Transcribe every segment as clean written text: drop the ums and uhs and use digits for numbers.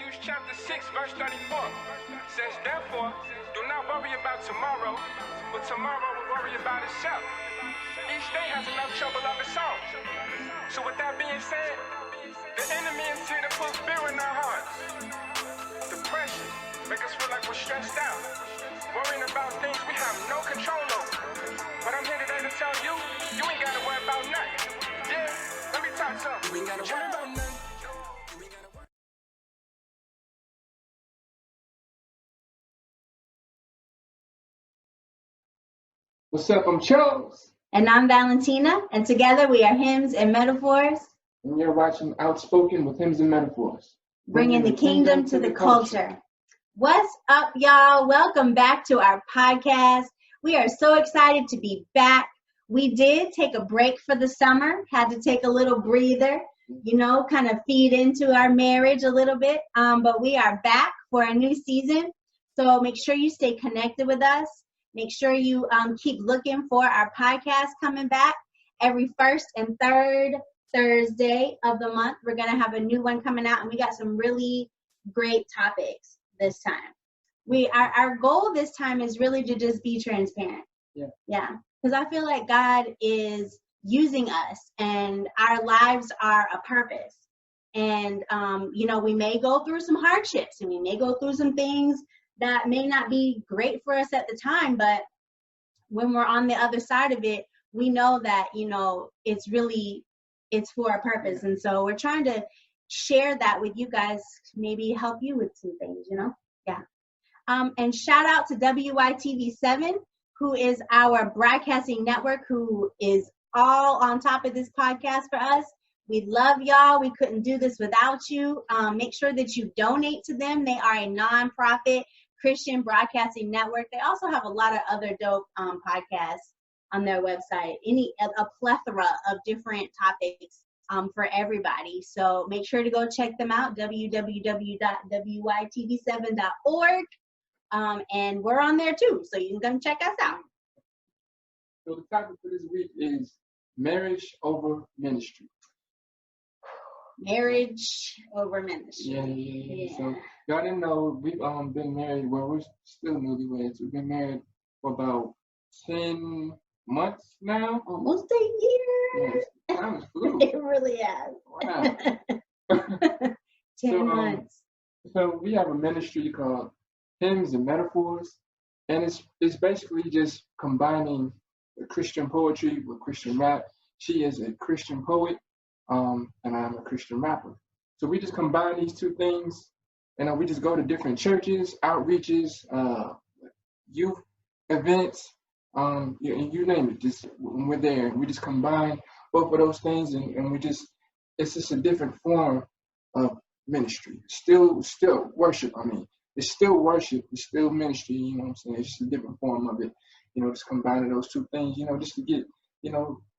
Matthew chapter 6, verse 34 says, therefore, do not worry about tomorrow, but tomorrow will worry about itself. Each day has enough trouble of its own. So with that being said, the enemy intends to put fear in our hearts. Depression, make us feel like we're stressed out, worrying about things we have no control over. But I'm here today to tell you, you ain't gotta worry about nothing. Yeah, let me talk to you. You ain't gotta worry about nothing. What's up? I'm Chose. And I'm Valentina, and together we are Hymnz and Metaphors. And you're watching Outspoken with Hymnz and Metaphors. Bringing the kingdom to the culture. What's up, y'all? Welcome back to our podcast. We are so excited to be back. We did take a break for the summer, had to take a little breather, kind of feed into our marriage a little bit. But we are back for a new season. So make sure you stay connected with us. Make sure you keep looking for our podcast coming back every first and third Thursday of the month. We're going to have a new one coming out, and we got some really great topics this time. Our goal this time is really to just be transparent. Yeah. Because I feel like God is using us, and our lives are a purpose. And, we may go through some hardships, and we may go through some things that may not be great for us at the time, but when we're on the other side of it, we know that, it's for a purpose. And so we're trying to share that with you guys, maybe help you with some things, Yeah. And shout out to WYTV7, who is our broadcasting network, who is all on top of this podcast for us. We love y'all. We couldn't do this without you. Make sure that you donate to them. They are a nonprofit Christian broadcasting network. They also have a lot of other dope podcasts on their website, a plethora of different topics for everybody. So make sure to go check them out, www.wytv7.org. And we're on there too, so you can come check us out. So the topic for this week is marriage over ministry. Marriage over ministry. Yeah. So y'all didn't know we've been married. Well, we're still newlyweds. We've been married for about 10 months now. Almost a year. Yes, time flew. It really has. Wow. 10 months. So we have a ministry called Hymnz and Metaphors, and it's basically just combining Christian poetry with Christian rap. She is a Christian poet. And I'm a Christian rapper. So we just combine these two things, and we just go to different churches, outreaches, youth events, you name it. Just when we're there, we just combine both of those things, and it's just a different form of ministry. Still worship. It's still worship. It's still ministry. You know what I'm saying? It's just a different form of it. Just combining those two things. Just to get, give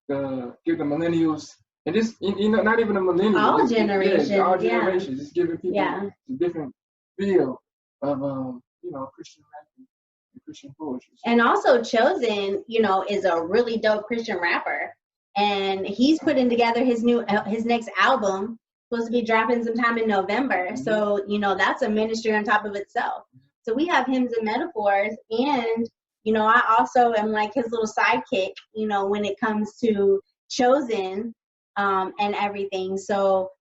the millennials. And just, not even a millennial. All generations. Yeah, all generations. Just giving people a different feel of, Christian rap and Christian poetry. And also Chosen, is a really dope Christian rapper. And he's putting together his next album, supposed to be dropping sometime in November. Mm-hmm. So, that's a ministry on top of itself. So we have Hymnz and Metaphors. And, I also am like his little sidekick, when it comes to Chosen. And everything. So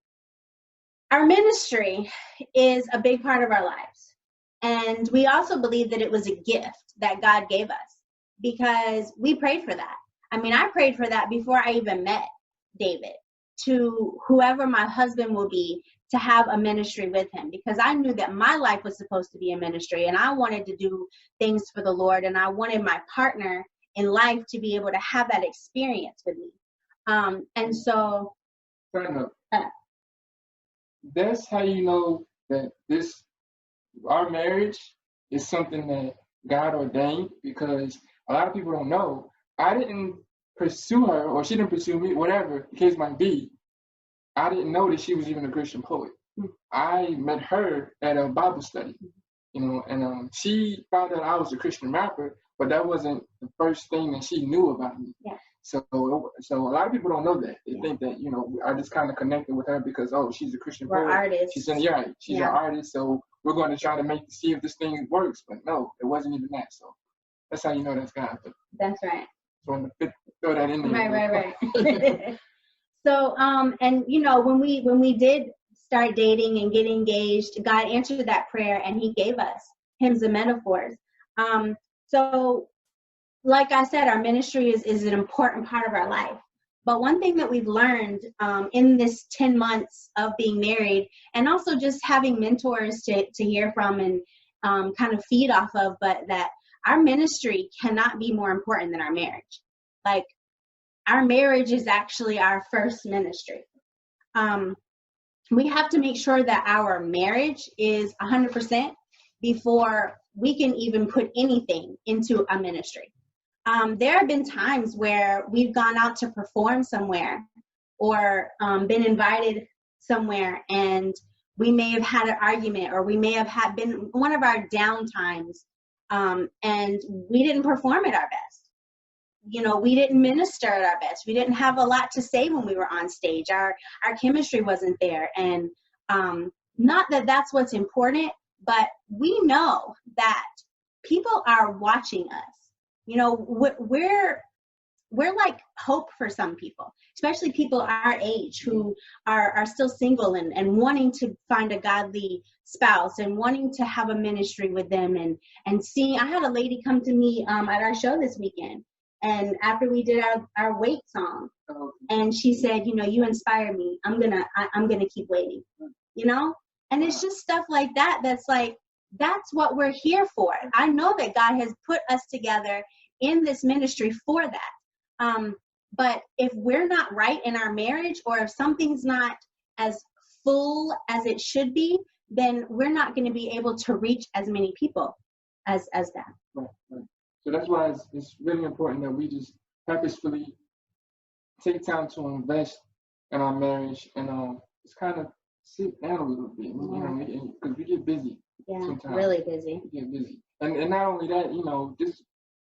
our ministry is a big part of our lives. And we also believe that it was a gift that God gave us because we prayed for that. I prayed for that before I even met David, to whoever my husband will be, to have a ministry with him, because I knew that my life was supposed to be a ministry, and I wanted to do things for the Lord, and I wanted my partner in life to be able to have that experience with me. And so that's how you know that our marriage is something that God ordained, because a lot of people don't know. I didn't pursue her, or she didn't pursue me, whatever the case might be. I didn't know that she was even a Christian poet. I met her at a Bible study, and she found out I was a Christian rapper, but that wasn't the first thing that she knew about me. Yeah. So a lot of people don't know that. They think that, you know, I just kind of connected with her because, oh, she's a Christian poet. We're artists. She's an artist, so we're going to try to see if this thing works. But no, it wasn't even that. So that's how you know that's God. That's right. So I'm gonna throw that in there. Right. So, and you know, when we did start dating and get engaged, God answered that prayer and He gave us hymns and metaphors. So, like I said, our ministry is an important part of our life. But one thing that we've learned in this 10 months of being married, and also just having mentors to hear from and kind of feed off of, but that our ministry cannot be more important than our marriage. Like, our marriage is actually our first ministry. We have to make sure that our marriage is 100% before we can even put anything into a ministry. There have been times where we've gone out to perform somewhere or been invited somewhere, and we may have had an argument, or we may have been one of our down times, and we didn't perform at our best. You know, we didn't minister at our best. We didn't have a lot to say when we were on stage. Our chemistry wasn't there. And not that that's what's important, but we know that people are watching us. You know, we're like hope for some people, especially people our age who are still single and wanting to find a godly spouse and wanting to have a ministry with them. And seeing, I had a lady come to me at our show this weekend. And after we did our wait song, and she said, you know, you inspire me. I'm gonna keep waiting, you know? And it's just stuff like that. That's like, that's what we're here for. I know that God has put us together in this ministry for that. But if we're not right in our marriage, or if something's not as full as it should be, then we're not going to be able to reach as many people as that. Right. So that's why it's really important that we just purposefully take time to invest in our marriage and just kind of sit down a little bit, you know, because we get busy. Yeah, sometimes. Really busy. We get busy. And not only that, you know, just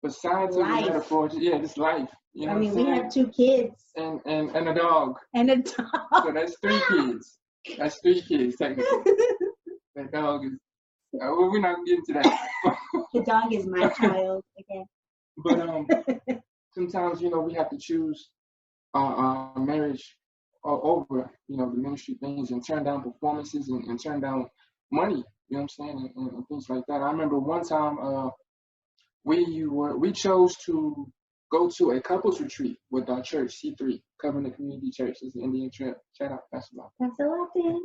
besides the metaphors, just life. You know, I mean, we have 2 kids. And a dog. And a dog. So that's 3 kids. That's 3 kids, technically. That dog is, we're not going to get into that. The dog is my child, okay. But sometimes, you know, we have to choose our marriage over, you know, the ministry things, and turn down performances and turn down money, you know what I'm saying, and things like that. I remember one time we chose to go to a couples retreat with our church, C3, Covenant Community Church. It's the Indian Trail. Shout out, Pastor Bob. Pastor Lofton.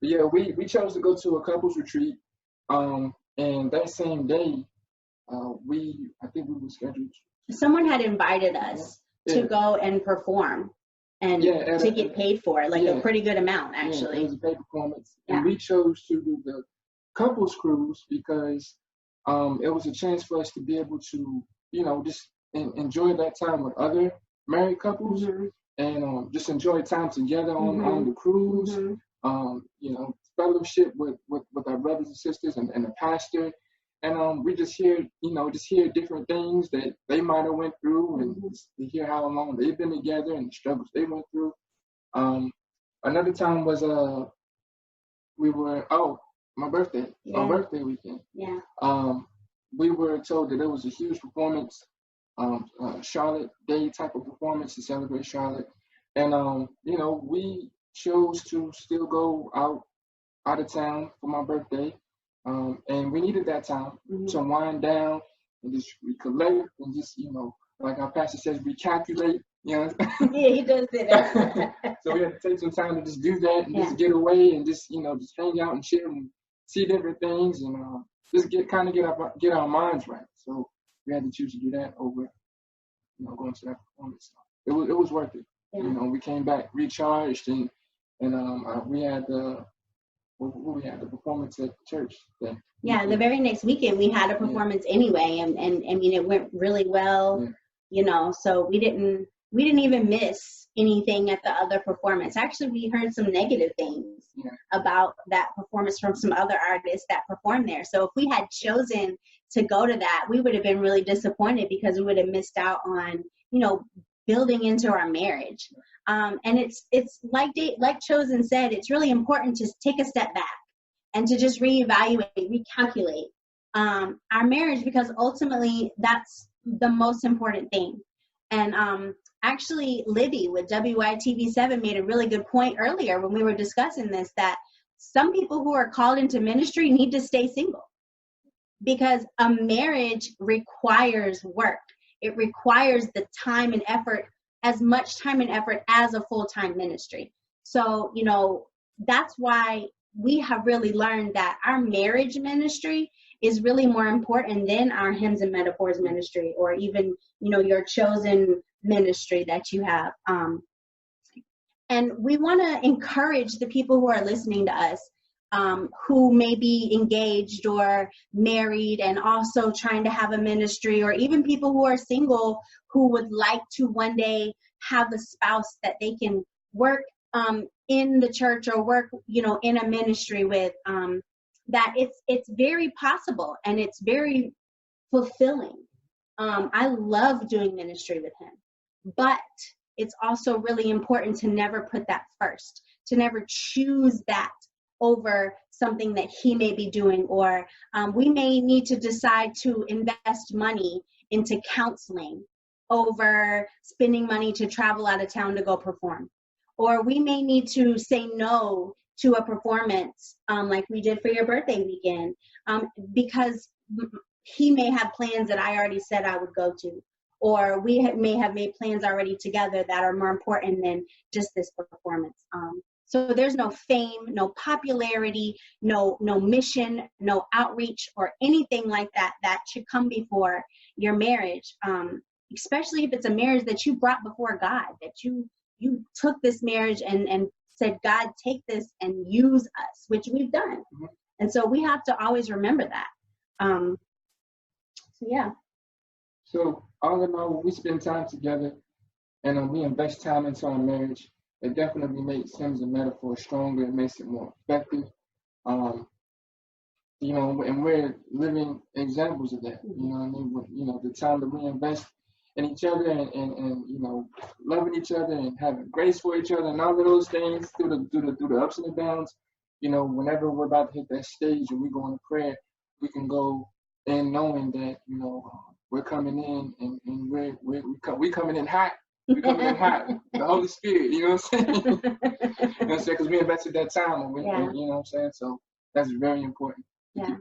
But yeah, we chose to go to a couples retreat, and that same day, I think we were scheduled. Someone had invited us to go and perform and to get paid for it, like a pretty good amount, actually. Yeah, it was a paid performance. Yeah. And we chose to do the couples cruise because it was a chance for us to be able to, you know, just enjoy that time with other married couples, and just enjoy time together on the cruise. You know, fellowship with our brothers and sisters and the pastor. And we just hear different things that they might have went through, and to hear how long they've been together and the struggles they went through. Another time was my birthday weekend. Yeah. We were told that there was a huge performance, Charlotte Day type of performance to celebrate Charlotte, and you know, we chose to still go out of town for my birthday. And we needed that time to wind down and just recollect and just, you know, like our pastor says, recalculate, you know. Yeah, he does that. So we had to take some time to just do that and just get away and just, you know, just hang out and chill and see different things and just get our minds right. So we had to choose to do that over, you know, going to that performance. It was worth it. Yeah. You know, we came back recharged and we had the performance at church. The very next weekend we had a performance anyway, and I mean, it went really well, you know, so we didn't even miss anything at the other performance. Actually, we heard some negative things about that performance from some other artists that performed there. So if we had chosen to go to that, we would have been really disappointed because we would have missed out on, building into our marriage. And it's like Chosen said, it's really important to take a step back and to just reevaluate, recalculate our marriage, because ultimately that's the most important thing. And actually, Libby with WYTV7 made a really good point earlier when we were discussing this, that some people who are called into ministry need to stay single, because a marriage requires work. It requires the time and effort, as much time and effort as a full-time ministry. So, that's why we have really learned that our marriage ministry is really more important than our Hymnz and Metaphors ministry, or even, your chosen ministry that you have. And we want to encourage the people who are listening to us, who may be engaged or married and also trying to have a ministry, or even people who are single who would like to one day have a spouse that they can work in the church or work, in a ministry with, that it's very possible and it's very fulfilling. I love doing ministry with him, but it's also really important to never put that first, to never choose that over something that he may be doing, or we may need to decide to invest money into counseling over spending money to travel out of town to go perform. Or we may need to say no to a performance like we did for your birthday weekend, because he may have plans that I already said I would go to, or we may have made plans already together that are more important than just this performance. So there's no fame, no popularity, no mission, no outreach, or anything like that should come before your marriage, especially if it's a marriage that you brought before God, that you took this marriage and said, God, take this and use us, which we've done. Mm-hmm. And so we have to always remember that. So yeah. So all in all, when we spend time together and we invest time into our marriage, it definitely makes Hymnz and Metaphor stronger. It makes it more effective. And we're living examples of that. The time that we invest in each other and loving each other and having grace for each other and all of those things through the ups and the downs. Whenever we're about to hit that stage and we go into prayer, we can go in knowing that we're coming in and we're coming in hot. We're coming in hot. The Holy Spirit, you know what I'm saying? You know what I'm saying? Because we invested that time, and you know what I'm saying? So that's very important. Yeah.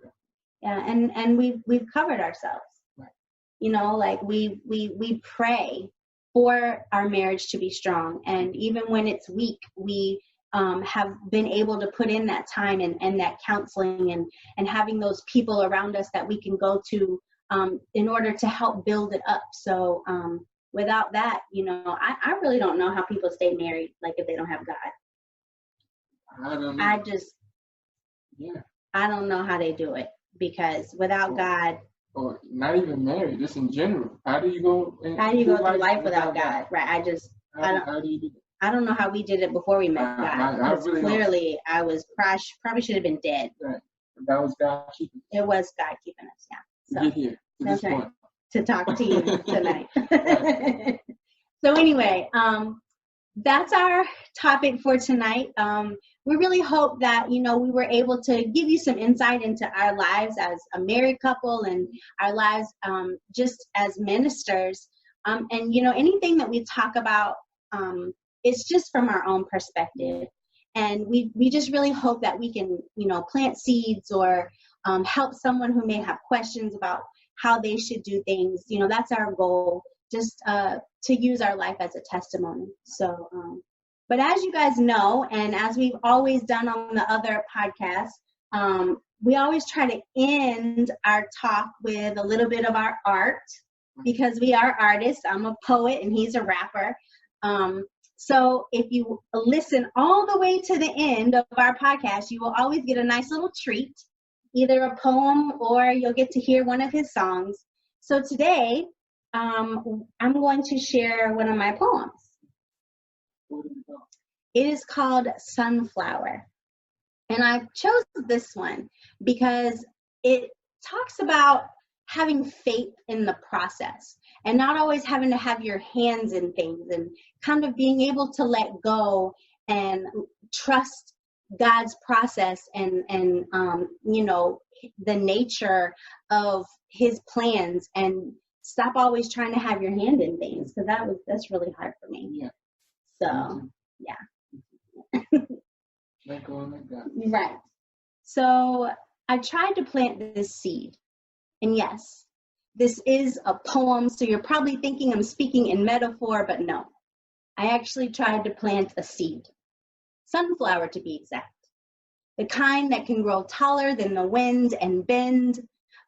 And we've covered ourselves. Right. We pray for our marriage to be strong. And even when it's weak, we have been able to put in that time and that counseling and having those people around us that we can go to in order to help build it up. So without that, I really don't know how people stay married, like if they don't have God. I don't know. I don't know how they do it, because without God. Or not even married, just in general. How do you go through life without God? Right. How do you do that? I don't know how we did it before we met God. Because really clearly I was probably should have been dead. Right. That was God keeping us. It was God keeping us, yeah. So, get here to this point. To talk to you tonight. So anyway, that's our topic for tonight. We really hope that, we were able to give you some insight into our lives as a married couple and our lives just as ministers. And, anything that we talk about, it's just from our own perspective. And we just really hope that we can, plant seeds or help someone who may have questions about how they should do things. That's our goal, just to use our life as a testimony. So, but as you guys know, and as we've always done on the other podcasts, we always try to end our talk with a little bit of our art, because we are artists. I'm a poet and he's a rapper. So if you listen all the way to the end of our podcast, you will always get a nice little treat, either a poem or you'll get to hear one of his songs. So today, I'm going to share one of my poems. It is called Sunflower. And I chose this one because it talks about having faith in the process and not always having to have your hands in things, and kind of being able to let go and trust God's process and the nature of his plans, and stop always trying to have your hand in things, because that's really hard for me. Yeah. So, yeah. Let go and let God. Right. So I tried to plant this seed. And yes, this is a poem, so you're probably thinking I'm speaking in metaphor, but no. I actually tried to plant a seed. Sunflower, to be exact. The kind that can grow taller than the wind and bend,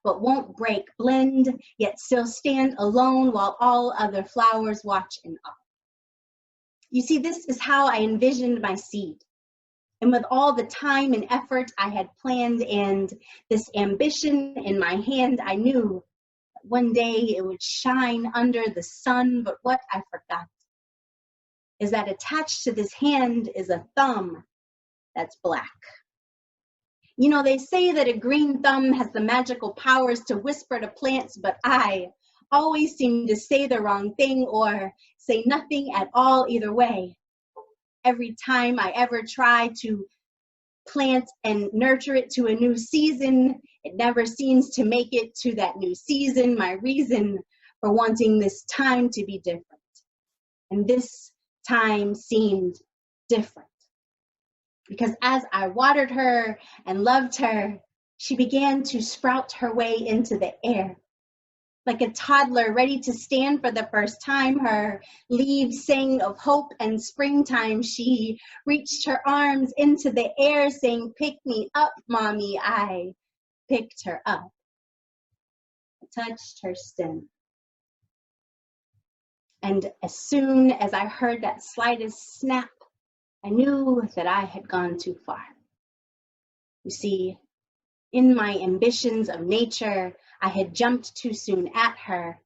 but won't break, blend, yet still stand alone while all other flowers watch in awe. You see, this is how I envisioned my seed. And with all the time and effort I had planned and this ambition in my hand, I knew that one day it would shine under the sun. But what I forgot is that attached to this hand is a thumb that's black. You know, they say that a green thumb has the magical powers to whisper to plants, but I always seem to say the wrong thing or say nothing at all either way. Every time I ever try to plant and nurture it to a new season, it never seems to make it to that new season. My reason for wanting this time to be different. And this time seemed different. Because as I watered her and loved her, she began to sprout her way into the air. Like a toddler ready to stand for the first time, her leaves sang of hope and springtime. She reached her arms into the air saying, "Pick me up, mommy." I picked her up. I touched her stem. And as soon as I heard that slightest snap, I knew that I had gone too far. You see, in my ambitions of nature, I had jumped too soon at her,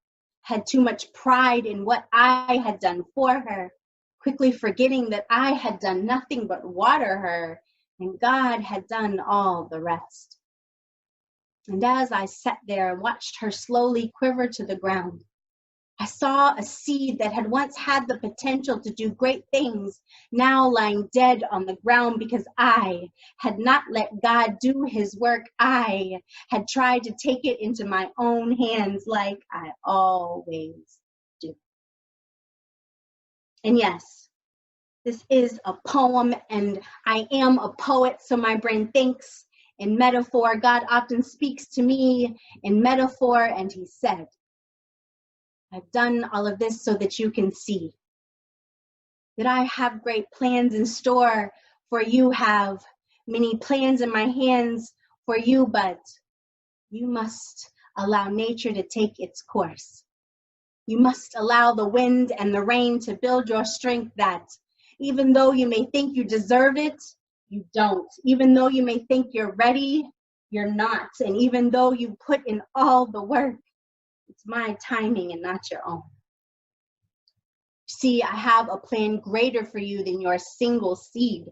had too much pride in what I had done for her, quickly forgetting that I had done nothing but water her, and God had done all the rest. And as I sat there and watched her slowly quiver to the ground, I saw a seed that had once had the potential to do great things, now lying dead on the ground because I had not let God do his work. I had tried to take it into my own hands like I always do. And yes, this is a poem, and I am a poet, so my brain thinks in metaphor. God often speaks to me in metaphor, and he said, I've done all of this so that you can see that I have great plans in store for you, have many plans in my hands for you, but you must allow nature to take its course. You must allow the wind and the rain to build your strength, that even though you may think you deserve it, you don't. Even though you may think you're ready, you're not. And even though you put in all the work, it's my timing and not your own. See, I have a plan greater for you than your single seed.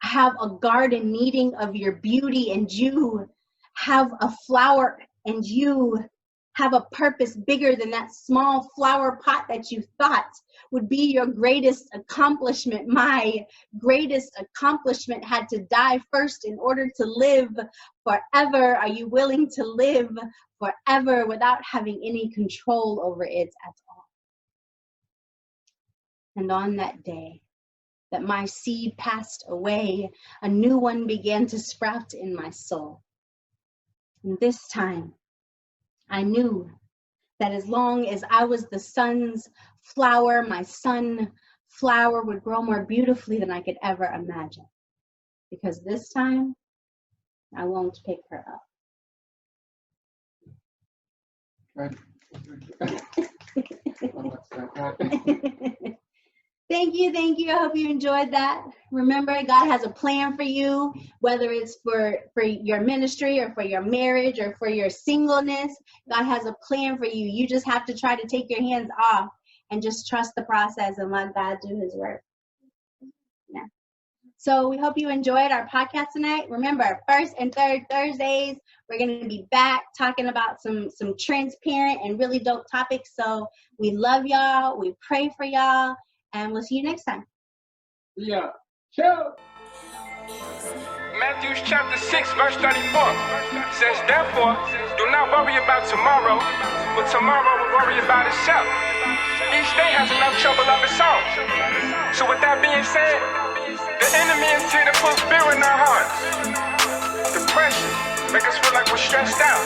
I have a garden needing of your beauty, and you have a flower, and you have a purpose bigger than that small flower pot that you thought would be your greatest accomplishment. My greatest accomplishment had to die first in order to live forever. Are you willing to live forever without having any control over it at all? And on that day that my seed passed away, a new one began to sprout in my soul. And this time, I knew that as long as I was the sun's flower, my sunflower would grow more beautifully than I could ever imagine. Because this time, I won't pick her up. Right. Thank you. I hope you enjoyed that. Remember, God has a plan for you, whether it's for your ministry or for your marriage or for your singleness. God has a plan for you. You just have to try to take your hands off and just trust the process and let God do his work. Yeah. So we hope you enjoyed our podcast tonight. Remember, first and third Thursdays, we're going to be back talking about some transparent and really dope topics. So we love y'all. We pray for y'all. And we'll see you next time. Yeah. Ciao. Matthew chapter 6, verse 34 says, therefore, do not worry about tomorrow, but tomorrow will worry about itself. Each day has enough trouble of its own. So with that being said, the enemy intends to put fear in our hearts. Depression, make us feel like we're stressed out,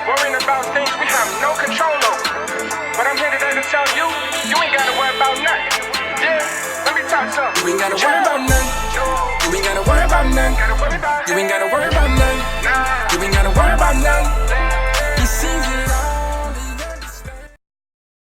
worrying about things we have no control over. But I'm here today to tell you, you ain't gotta worry about nothing. Yeah, let me talk some. You ain't gotta worry about nothing. You ain't gotta worry about nothing. You ain't gotta